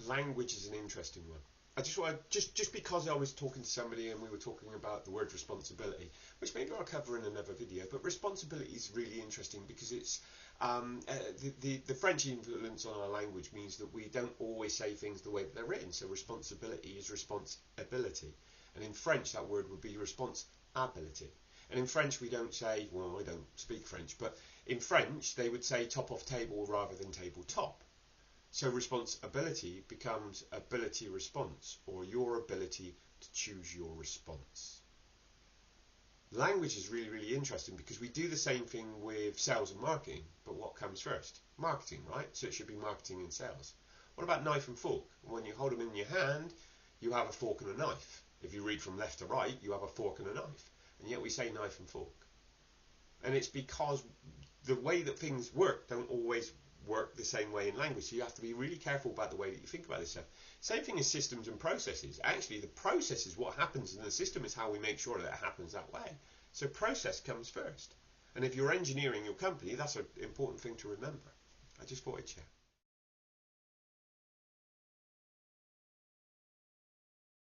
language is an interesting one. I just want just because I was talking to somebody and we were talking about the word responsibility, which maybe I'll cover in another video, but responsibility is really interesting because it's the French influence on our language means that we don't always say things the way that they're written. So responsibility is responsibility, and in French that word would be responsability. And in French we don't say, well, I don't speak French, but in French they would say top off table rather than tabletop. So responsibility becomes ability response, or your ability to choose your response. Language is really, really interesting because we do the same thing with sales and marketing, but what comes first? Marketing, right? So it should be marketing and sales. What about knife and fork? When you hold them in your hand, you have a fork and a knife. If you read from left to right, you have a fork and a knife. And yet we say knife and fork. And it's because the way that things work don't always work the same way in language, so you have to be really careful about the way that you think about this stuff. Same thing as systems and processes. Actually, the process is what happens, and the system is how we make sure that it happens that way. So process comes first. And if you're engineering your company, that's an important thing to remember. I just thought I'd share.